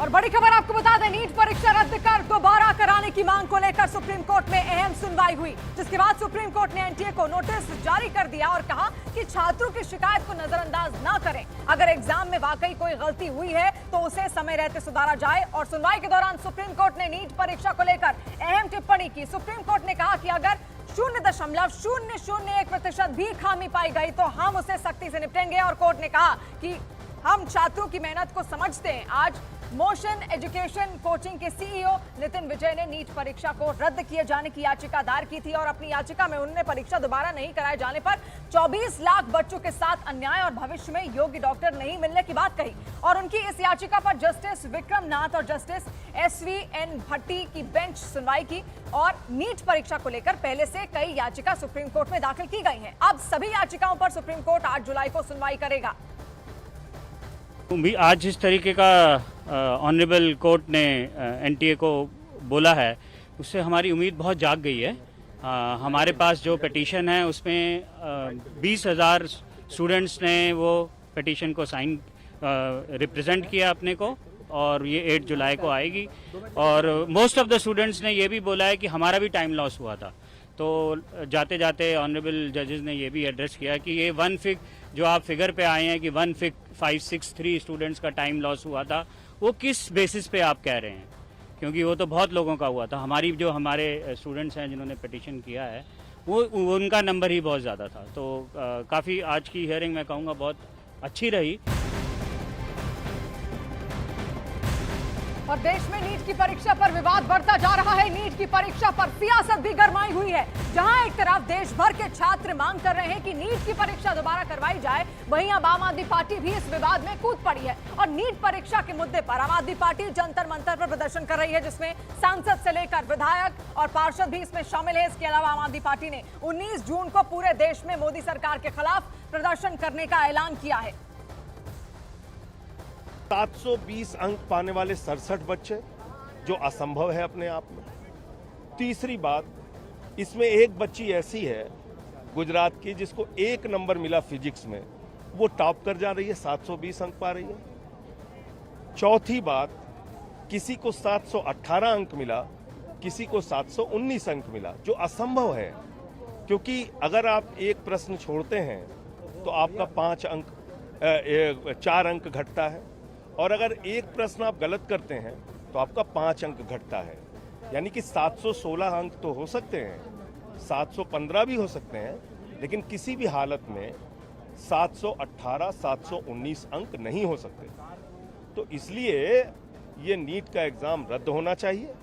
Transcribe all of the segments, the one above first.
और बड़ी खबर आपको बता दें, नीट परीक्षा रद्द कर दोबारा कराने की मांग को लेकर सुप्रीम कोर्ट में अहम सुनवाई हुई, जिसके बाद सुप्रीम कोर्ट ने एनटीए को नोटिस जारी कर दिया और कहा कि छात्रों की शिकायत को नजरअंदाज न करें। अगर एग्जाम में वाकई कोई गलती हुई है तो उसे समय रहते सुधारा जाए। और सुनवाई के दौरान सुप्रीम कोर्ट ने नीट परीक्षा को लेकर अहम टिप्पणी की। सुप्रीम कोर्ट ने कहा कि अगर 0.001% भी खामी पाई गई तो हम उसे सख्ती से निपटेंगे। और कोर्ट ने कहा कि हम छात्रों की मेहनत को समझते हैं। आज मोशन एजुकेशन कोचिंग के सीईओ नितिन विजय ने नीट परीक्षा को रद्द किए जाने की याचिका दायर की थी और अपनी याचिका में उन्होंने परीक्षा दोबारा नहीं कराए जाने पर 24 लाख बच्चों के साथ अन्याय और भविष्य में योग्य डॉक्टर नहीं मिलने की बात कही। और उनकी इस याचिका पर जस्टिस विक्रम नाथ और जस्टिस SV-N भट्टी की बेंच सुनवाई की। और नीट परीक्षा को लेकर पहले से कई याचिका सुप्रीम कोर्ट में दाखिल की गई हैं। अब सभी याचिकाओं पर सुप्रीम कोर्ट 8 जुलाई को सुनवाई करेगा। भी आज जिस तरीके का ऑनरेबल कोर्ट ने एनटीए को बोला है, उससे हमारी उम्मीद बहुत जाग गई है। हमारे पास जो पिटीशन है उसमें 20,000 स्टूडेंट्स ने वो पिटीशन को साइन रिप्रेजेंट किया अपने को, और ये 8 जुलाई को आएगी। और मोस्ट ऑफ द स्टूडेंट्स ने ये भी बोला है कि हमारा भी टाइम लॉस हुआ था। तो जाते जाते ऑनरेबल जजेस ने ये भी एड्रेस किया कि ये जो आप फिगर पे आए हैं कि 1,563 स्टूडेंट्स का टाइम लॉस हुआ था, वो किस बेसिस पे आप कह रहे हैं, क्योंकि वो तो बहुत लोगों का हुआ था। हमारे स्टूडेंट्स हैं जिन्होंने पिटीशन किया है वो उनका नंबर ही बहुत ज़्यादा था। तो काफ़ी आज की हियरिंग मैं कहूँगा बहुत अच्छी रही। और देश में नीट की परीक्षा पर विवाद बढ़ता जा रहा है। नीट की परीक्षा पर सियासत भी गरमाई हुई है। जहां एक तरफ देश भर के छात्र मांग कर रहे हैं कि नीट की परीक्षा दोबारा करवाई जाए, वहीं अब आम आदमी पार्टी भी इस विवाद में कूद पड़ी है। और नीट परीक्षा के मुद्दे पर आम आदमी पार्टी जंतर मंतर पर प्रदर्शन कर रही है, जिसमें सांसद से लेकर विधायक और पार्षद भी इसमें शामिल है। इसके अलावा आम आदमी पार्टी ने 19 जून को पूरे देश में मोदी सरकार के खिलाफ प्रदर्शन करने का ऐलान किया है। 720 अंक पाने वाले 67 बच्चे, जो असंभव है अपने आप में। तीसरी बात, इसमें एक बच्ची ऐसी है गुजरात की जिसको 1 नंबर मिला फिजिक्स में, वो टॉप कर जा रही है, 720 अंक पा रही है। चौथी बात, किसी को 718 अंक मिला, किसी को 719 अंक मिला, जो असंभव है, क्योंकि अगर आप एक प्रश्न छोड़ते हैं तो आपका 4 अंक घटता है, और अगर एक प्रश्न आप गलत करते हैं तो आपका 5 अंक घटता है। यानी कि 716 अंक तो हो सकते हैं, 715 भी हो सकते हैं, लेकिन किसी भी हालत में 718, 719 अंक नहीं हो सकते। तो इसलिए ये नीट का एग्जाम रद्द होना चाहिए।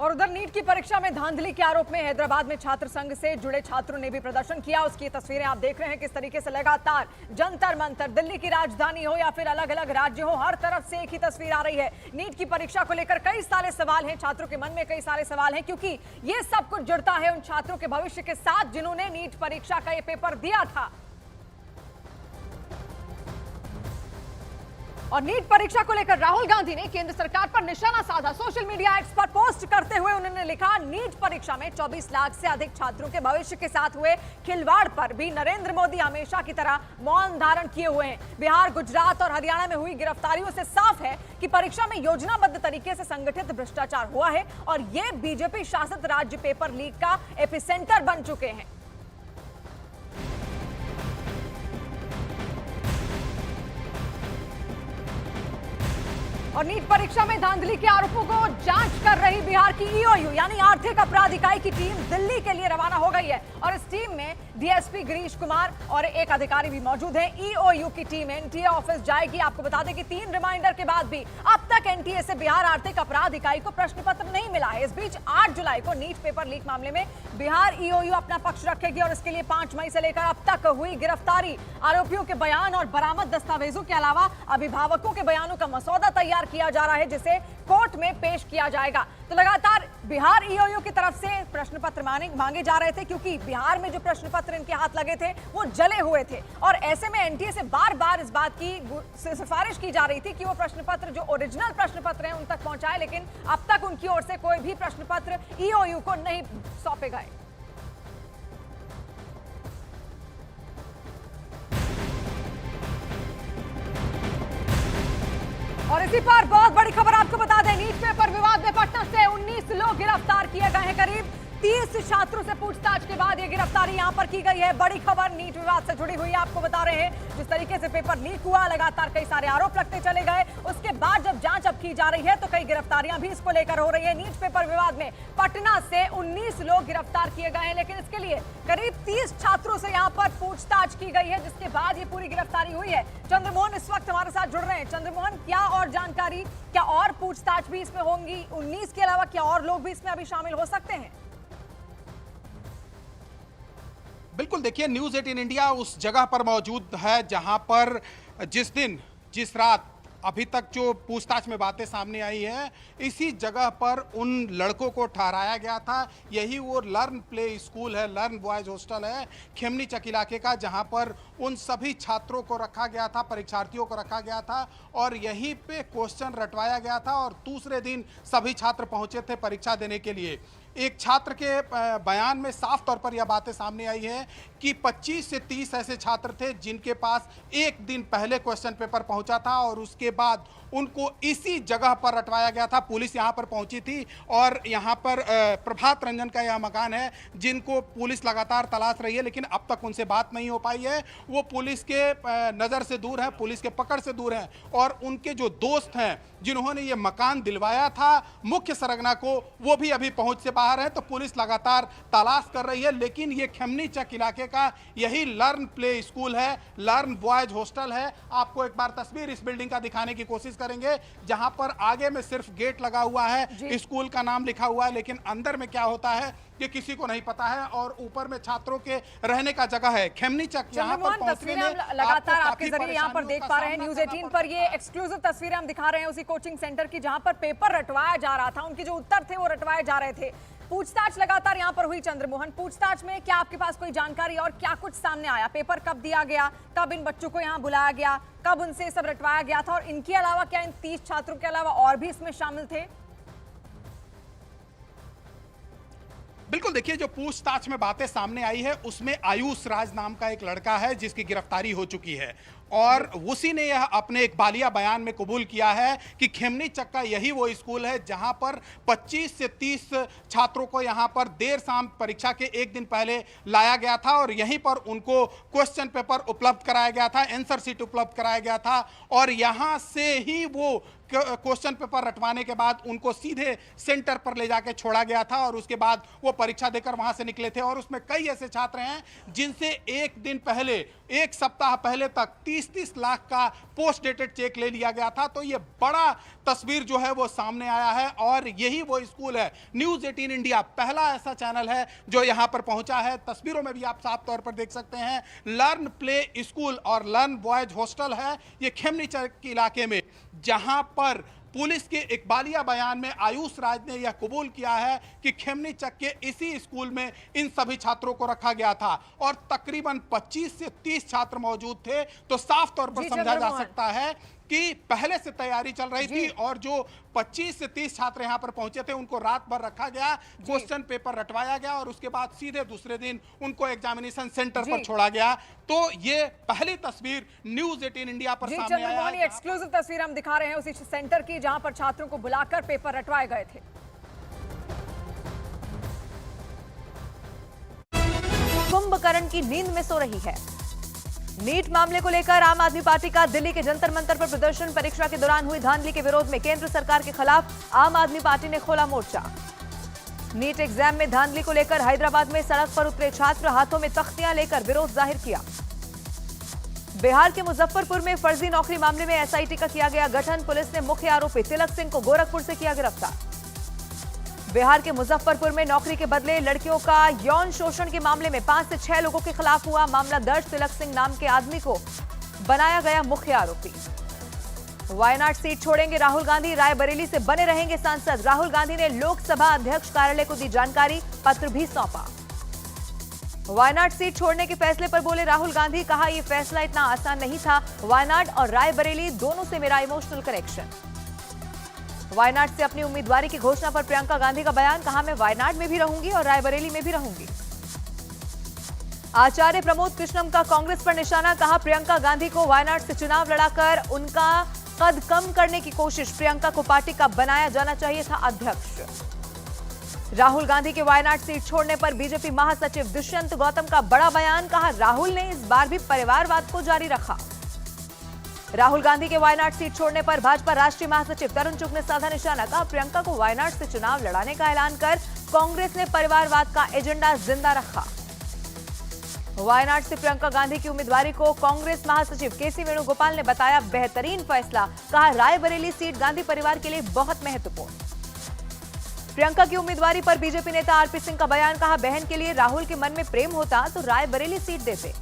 और उधर नीट की परीक्षा में धांधली के आरोप में हैदराबाद में छात्र संघ से जुड़े छात्रों ने भी प्रदर्शन किया। उसकी तस्वीरें आप देख रहे हैं किस तरीके से लगातार जंतर मंतर, दिल्ली की राजधानी हो या फिर अलग अलग राज्य हो, हर तरफ से एक ही तस्वीर आ रही है। नीट की परीक्षा को लेकर कई सारे सवाल हैं, छात्रों के मन में कई सारे सवाल हैं, क्योंकि ये सब कुछ जुड़ता है उन छात्रों के भविष्य के साथ जिन्होंने नीट परीक्षा का ये पेपर दिया था। और नीट परीक्षा को लेकर राहुल गांधी ने केंद्र सरकार पर निशाना साधा। सोशल मीडिया एक्स पर पोस्ट करते हुए उन्होंने लिखा, नीट परीक्षा में 24 लाख से अधिक छात्रों के भविष्य के साथ हुए खिलवाड़ पर भी नरेंद्र मोदी हमेशा की तरह मौन धारण किए हुए हैं। बिहार, गुजरात और हरियाणा में हुई गिरफ्तारियों से साफ है कि परीक्षा में योजनाबद्ध तरीके से संगठित भ्रष्टाचार हुआ है और ये बीजेपी शासित राज्य पेपर लीक का एपिसेंटर बन चुके हैं। और नीट परीक्षा में धांधली के आरोपों को जांच कर रही बिहार की ईओयू यानी आर्थिक अपराध इकाई की टीम दिल्ली के लिए रवाना हो गई है। और इस टीम में डीएसपी गिरीश कुमार और एक अधिकारी भी मौजूद हैं। ईओयू की टीम एनटीए ऑफिस जाएगी। आपको बता दें कि 3 रिमाइंडर के बाद भी अब तक एनटीए से बिहार आर्थिक अपराध इकाई को प्रश्न पत्र नहीं मिला है। इस बीच 8 जुलाई को नीट पेपर लीक मामले में बिहार ईओयू अपना पक्ष रखेगी और इसके लिए 5 मई से लेकर अब तक हुई गिरफ्तारी, आरोपियों के बयान और बरामद दस्तावेजों के अलावा अभिभावकों के बयानों का मसौदा तैयार किया जा रहा है, जिसे कोर्ट में पेश किया जाएगा। तो लगातार बिहार ईओयू की तरफ से प्रश्न पत्र मांगे जा रहे थे, क्योंकि बिहार में जो प्रश्न पत्र इनके हाथ लगे थे वो जले हुए थे। और ऐसे में एनटीए से बार बार इस बात की सिफारिश की जा रही थी कि वो प्रश्न पत्र जो ओरिजिनल प्रश्न पत्र हैं उन तक पहुंचाए, लेकिन अब तक उनकी ओर से कोई भी प्रश्न पत्र ईओयू को नहीं सौंपे गए। और इसी पर बहुत बड़ी खबर आपको बता दें, नीट पेपर विवाद में पटना से 19 लोग गिरफ्तार किए गए हैं। करीब 30 छात्रों से पूछताछ के बाद ये गिरफ्तारी यहां पर की गई है। बड़ी खबर नीट विवाद से जुड़ी हुई है, आपको बता रहे हैं जिस तरीके से पेपर लीक हुआ, लगातार कई सारे आरोप लगते चले गए। उसके बाद जब जांच अब की जा रही है तो कई गिरफ्तारियां भी इसको लेकर हो रही है। नीट पेपर विवाद में पटना से 19 लोग गिरफ्तार किए गए हैं, लेकिन इसके लिए करीब 30 छात्रों से यहां पर पूछताछ की गई है, जिसके बाद ये पूरी गिरफ्तारी हुई है। चंद्रमोहन इस वक्त हमारे साथ जुड़ रहे हैं। चंद्रमोहन, क्या और जानकारी, क्या और पूछताछ भी इसमें होंगी? 19 के अलावा क्या और लोग भी इसमें अभी शामिल हो सकते हैं? बिल्कुल, देखिए न्यूज़ 18 इंडिया उस जगह पर मौजूद है जहां पर जिस रात अभी तक जो पूछताछ में बातें सामने आई है, इसी जगह पर उन लड़कों को ठहराया गया था। यही वो लर्न प्ले स्कूल है, लर्न बॉयज हॉस्टल है खेमनी चक इलाके का, जहां पर उन सभी छात्रों को रखा गया था, परीक्षार्थियों को रखा गया था और यहीं पे क्वेश्चन रटवाया गया था। और दूसरे दिन सभी छात्र पहुंचे थे परीक्षा देने के लिए। एक छात्र के बयान में साफ तौर पर यह बातें सामने आई है कि 25 से 30 ऐसे छात्र थे जिनके पास एक दिन पहले क्वेश्चन पेपर पहुंचा था और उसके बाद उनको इसी जगह पर रटवाया गया था। पुलिस यहां पर पहुंची थी और यहां पर प्रभात रंजन का यह मकान है जिनको पुलिस लगातार तलाश रही है, लेकिन अब तक उनसे बात नहीं हो पाई है। वो पुलिस के नज़र से दूर है, पुलिस के पकड़ से दूर है और उनके जो दोस्त हैं जिन्होंने ये मकान दिलवाया था मुख्य सरगना को, वो भी अभी पहुंच से बाहर है। तो पुलिस लगातार तलाश कर रही है, लेकिन ये खेमनी चक इलाके का यही लर्न प्ले स्कूल है, लर्न बॉयज हॉस्टल है। आपको एक बार तस्वीर इस बिल्डिंग का दिखाने की कोशिश करेंगे, जहां पर आगे में सिर्फ गेट लगा हुआ है, स्कूल का नाम लिखा हुआ है, लेकिन अंदर में क्या होता है ये किसी को नहीं पता है। और ऊपर में छात्रों के रहने का जगह है। खेमनी चक यहां पर पहुंचने में लगातार आपके जरिए यहां पर देख पा रहे हैं। न्यूज़ 18 पर ये एक्सक्लूसिव तस्वीरें हम दिखा रहे हैं उसी कोचिंग सेंटर की जहां पर पेपर रटवाया जा रहा था। उनके जो उत्तर थे वो रटवाए जा रहे थे। पूछताछ लगातार यहां पर हुई। चंद्रमोहन, पूछताछ में क्या आपके पास कोई जानकारी और क्या कुछ सामने आया? पेपर कब दिया गया, कब इन बच्चों को यहां बुलाया गया, कब उनसे सब रटवाया गया था और इनके अलावा क्या इन 30 छात्रों के अलावा और भी इसमें शामिल थे? बिल्कुल, देखिए जो पूछताछ में बातें सामने आई है उसमें आयुष राज नाम का एक लड़का है जिसकी गिरफ्तारी हो चुकी है और उसी ने यह अपने एक बालिया बयान में कबूल किया है कि खेमनी चक का यही वो स्कूल है जहां पर 25 से 30 छात्रों को यहां पर देर शाम परीक्षा के एक दिन पहले लाया गया था और यहीं पर उनको क्वेश्चन पेपर उपलब्ध कराया गया था, आंसर शीट उपलब्ध कराया गया था और यहां से ही वो क्वेश्चन पेपर रटवाने के बाद उनको सीधे सेंटर पर ले जाके छोड़ा गया था और उसके बाद वो परीक्षा देकर वहां से निकले थे। और उसमें कई ऐसे छात्र हैं जिनसे एक दिन पहले, एक सप्ताह पहले तक 30-30 लाख का पोस्ट डेटेड चेक ले लिया गया था। तो ये बड़ा तस्वीर जो है वो सामने आया है और यही वो स्कूल है। न्यूज़ 18 इंडिया पहला ऐसा चैनल है जो यहां पर पहुंचा है। तस्वीरों में भी आप साफ तौर पर देख सकते हैं लर्न प्ले स्कूल और लर्न बॉयज हॉस्टल है ये खेमनी चक इलाके में, जहां पर पुलिस के एक बालिया बयान में आयुष राज ने यह कबूल किया है कि खेमनी चक के इसी स्कूल में इन सभी छात्रों को रखा गया था और तकरीबन 25 से 30 छात्र मौजूद थे। तो साफ तौर पर समझा जा सकता है कि पहले से तैयारी चल रही थी और जो 25 से 30 छात्र यहां पर पहुंचे थे उनको रात भर रखा गया, क्वेश्चन पेपर रटवाया गया और उसके बाद सीधे दूसरे दिन उनको एग्जामिनेशन सेंटर पर छोड़ा गया। तो ये पहली तस्वीर न्यूज़ 18 इंडिया पर सामने आया है। एक्सक्लूसिव तस्वीर हम दिखा रहे हैं उसी सेंटर की जहां पर छात्रों को बुलाकर पेपर रटवाए गए थे। कुंभकर्ण की नींद में सो रही है। नीट मामले को लेकर आम आदमी पार्टी का दिल्ली के जंतर मंतर पर प्रदर्शन। परीक्षा के दौरान हुई धांधली के विरोध में केंद्र सरकार के खिलाफ आम आदमी पार्टी ने खोला मोर्चा। नीट एग्जाम में धांधली को लेकर हैदराबाद में सड़क पर उतरे छात्र, हाथों में तख्तियां लेकर विरोध जाहिर किया। बिहार के मुजफ्फरपुर में फर्जी नौकरी मामले में एसआईटी का किया गया गठन। पुलिस ने मुख्य आरोपी तिलक सिंह को गोरखपुर से किया गिरफ्तार। बिहार के मुजफ्फरपुर में नौकरी के बदले लड़कियों का यौन शोषण के मामले में 5 से 6 लोगों के खिलाफ हुआ मामला दर्ज। तिलक सिंह नाम के आदमी को बनाया गया मुख्य आरोपी। वायनाड सीट छोड़ेंगे राहुल गांधी, रायबरेली से बने रहेंगे सांसद। राहुल गांधी ने लोकसभा अध्यक्ष कार्यालय को दी जानकारी, पत्र भी सौंपा। वायनाड सीट छोड़ने के फैसले पर बोले राहुल गांधी, कहा यह फैसला इतना आसान नहीं था। वायनाड और रायबरेली दोनों से मेरा इमोशनल कनेक्शन। वायनाड से अपनी उम्मीदवारी की घोषणा पर प्रियंका गांधी का बयान, कहा मैं वायनाड में भी रहूंगी और रायबरेली में भी रहूंगी। आचार्य प्रमोद कृष्णम का कांग्रेस पर निशाना, कहा प्रियंका गांधी को वायनाड से चुनाव लड़ाकर उनका कद कम करने की कोशिश, प्रियंका को पार्टी का बनाया जाना चाहिए था अध्यक्ष। राहुल गांधी के वायनाड सीट छोड़ने पर बीजेपी महासचिव दुष्यंत गौतम का बड़ा बयान, कहा राहुल ने इस बार भी परिवारवाद को जारी रखा। राहुल गांधी के वायनाड सीट छोड़ने पर भाजपा राष्ट्रीय महासचिव तरुण चुग ने साधा निशाना, कहा प्रियंका को वायनाड से चुनाव लड़ाने का ऐलान कर कांग्रेस ने परिवारवाद का एजेंडा जिंदा रखा। वायनाड से प्रियंका गांधी की उम्मीदवारी को कांग्रेस महासचिव केसी वेणुगोपाल ने बताया बेहतरीन फैसला, कहा रायबरेली सीट गांधी परिवार के लिए बहुत महत्वपूर्ण। प्रियंका की उम्मीदवारी पर बीजेपी नेता आरपी सिंह का बयान, कहा बहन के लिए राहुल के मन में प्रेम होता तो रायबरेली सीट देते।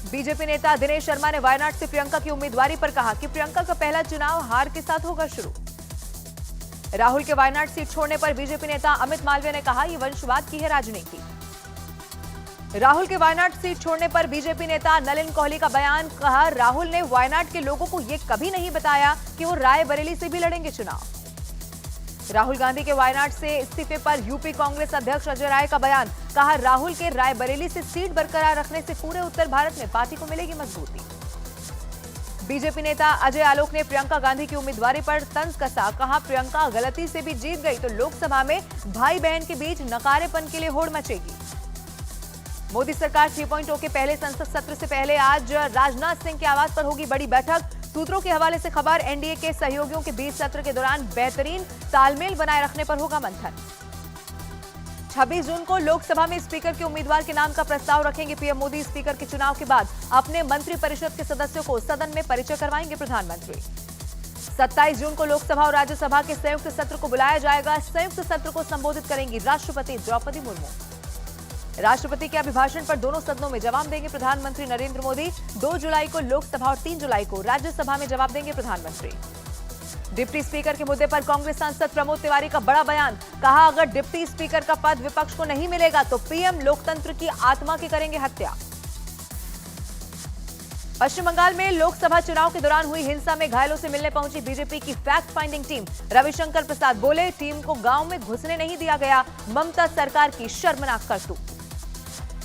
बीजेपी नेता दिनेश शर्मा ने वायनाड से प्रियंका की उम्मीदवारी पर कहा कि प्रियंका का पहला चुनाव हार के साथ होगा शुरू। राहुल के वायनाड सीट छोड़ने पर बीजेपी नेता अमित मालवीय ने कहा यह वंशवाद की है राजनीति। राहुल के वायनाड सीट छोड़ने पर बीजेपी नेता नलिन कोहली का बयान, कहा राहुल ने वायनाड के लोगों को यह कभी नहीं बताया कि वो रायबरेली से भी लड़ेंगे चुनाव। राहुल गांधी के वायनाड से इस्तीफे पर यूपी कांग्रेस अध्यक्ष अजय राय का बयान, कहा राहुल के रायबरेली से सीट बरकरार रखने से पूरे उत्तर भारत में पार्टी को मिलेगी मजबूती। बीजेपी नेता अजय आलोक ने प्रियंका गांधी की उम्मीदवारी पर तंज कसा, कहा प्रियंका गलती से भी जीत गई तो लोकसभा में भाई बहन के बीच नकारेपन के लिए होड़ मचेगी। मोदी सरकार 3.0 के पहले संसद सत्र से पहले आज राजनाथ सिंह के आवास पर होगी बड़ी बैठक। सूत्रों के हवाले से खबर, एनडीए के सहयोगियों के बीच सत्र के दौरान बेहतरीन तालमेल बनाए रखने पर होगा मंथन। 26 जून को लोकसभा में स्पीकर के उम्मीदवार के नाम का प्रस्ताव रखेंगे पीएम मोदी। स्पीकर के चुनाव के बाद अपने मंत्रिपरिषद के सदस्यों को सदन में परिचय करवाएंगे प्रधानमंत्री। 27 जून को लोकसभा और राज्यसभा के संयुक्त सत्र को बुलाया जाएगा। संयुक्त सत्र को संबोधित करेंगी राष्ट्रपति द्रौपदी मुर्मू। राष्ट्रपति के अभिभाषण पर दोनों सदनों में जवाब देंगे प्रधानमंत्री नरेंद्र मोदी। 2 जुलाई को लोकसभा और 3 जुलाई को राज्यसभा में जवाब देंगे प्रधानमंत्री। डिप्टी स्पीकर के मुद्दे पर कांग्रेस सांसद प्रमोद तिवारी का बड़ा बयान, कहा अगर डिप्टी स्पीकर का पद विपक्ष को नहीं मिलेगा तो पीएम लोकतंत्र की आत्मा की करेंगे हत्या। पश्चिम बंगाल में लोकसभा चुनाव के दौरान हुई हिंसा में घायलों से मिलने पहुंची बीजेपी की फैक्ट फाइंडिंग टीम। रविशंकर प्रसाद बोले टीम को गांव में घुसने नहीं दिया गया, ममता सरकार की शर्मनाक करतूत।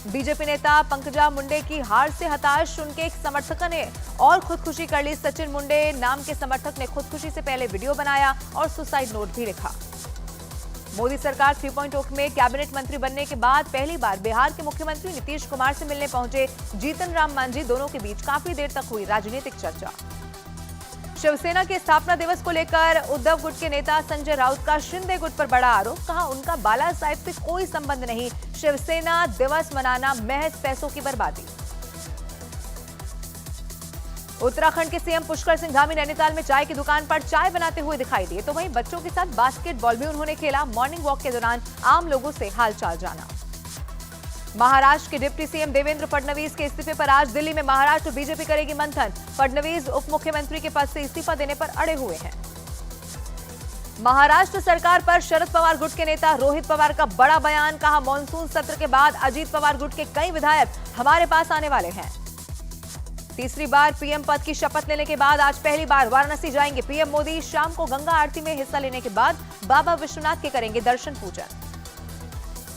बीजेपी नेता पंकजा मुंडे की हार से हताश उनके एक समर्थक ने और खुदकुशी कर ली। सचिन मुंडे नाम के समर्थक ने खुदकुशी से पहले वीडियो बनाया और सुसाइड नोट भी लिखा। मोदी सरकार 3.0 में कैबिनेट मंत्री बनने के बाद पहली बार बिहार के मुख्यमंत्री नीतीश कुमार से मिलने पहुंचे जीतन राम मांझी। दोनों के बीच काफी देर तक हुई राजनीतिक चर्चा। शिवसेना के स्थापना दिवस को लेकर उद्धव गुट के नेता संजय राउत का शिंदे गुट पर बड़ा आरोप, कहा उनका बाला साहेब से कोई संबंध नहीं, शिवसेना दिवस मनाना महज पैसों की बर्बादी। उत्तराखंड के सीएम पुष्कर सिंह धामी नैनीताल में चाय की दुकान पर चाय बनाते हुए दिखाई दिए, तो वहीं बच्चों के साथ बास्केटबॉल भी उन्होंने खेला। मॉर्निंग वॉक के दौरान आम लोगों से हालचाल जाना। महाराष्ट्र के डिप्टी सीएम देवेंद्र फडणवीस के इस्तीफे पर आज दिल्ली में महाराष्ट्र बीजेपी करेगी मंथन। फडणवीस उप मुख्यमंत्री के पद से इस्तीफा देने पर अड़े हुए हैं। महाराष्ट्र सरकार पर शरद पवार गुट के नेता रोहित पवार का बड़ा बयान, कहा मॉनसून सत्र के बाद अजीत पवार गुट के कई विधायक हमारे पास आने वाले हैं। तीसरी बार पीएम पद की शपथ लेने के बाद आज पहली बार वाराणसी जाएंगे पीएम मोदी। शाम को गंगा आरती में हिस्सा लेने के बाद बाबा विश्वनाथ के करेंगे दर्शन पूजन।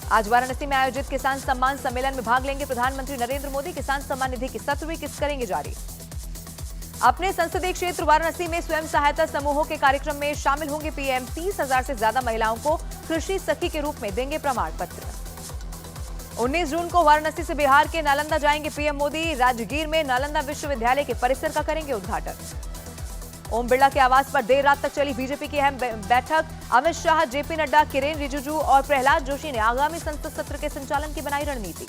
आज वाराणसी में आयोजित किसान सम्मान सम्मेलन में भाग लेंगे प्रधानमंत्री नरेंद्र मोदी। किसान सम्मान निधि की 7वीं किस्त करेंगे जारी। अपने संसदीय क्षेत्र वाराणसी में स्वयं सहायता समूहों के कार्यक्रम में शामिल होंगे पीएम। 30,000 से ज्यादा महिलाओं को कृषि सखी के रूप में देंगे प्रमाण पत्र। 19 जून को वाराणसी से बिहार के नालंदा जाएंगे पीएम मोदी। राजगीर में नालंदा विश्वविद्यालय के परिसर का करेंगे उद्घाटन। ओम बिरला के आवास पर देर रात तक चली बीजेपी की अहम बैठक। अमित शाह, जेपी नड्डा, किरेन रिजिजू और प्रहलाद जोशी ने आगामी संसद सत्र के संचालन की बनाई रणनीति।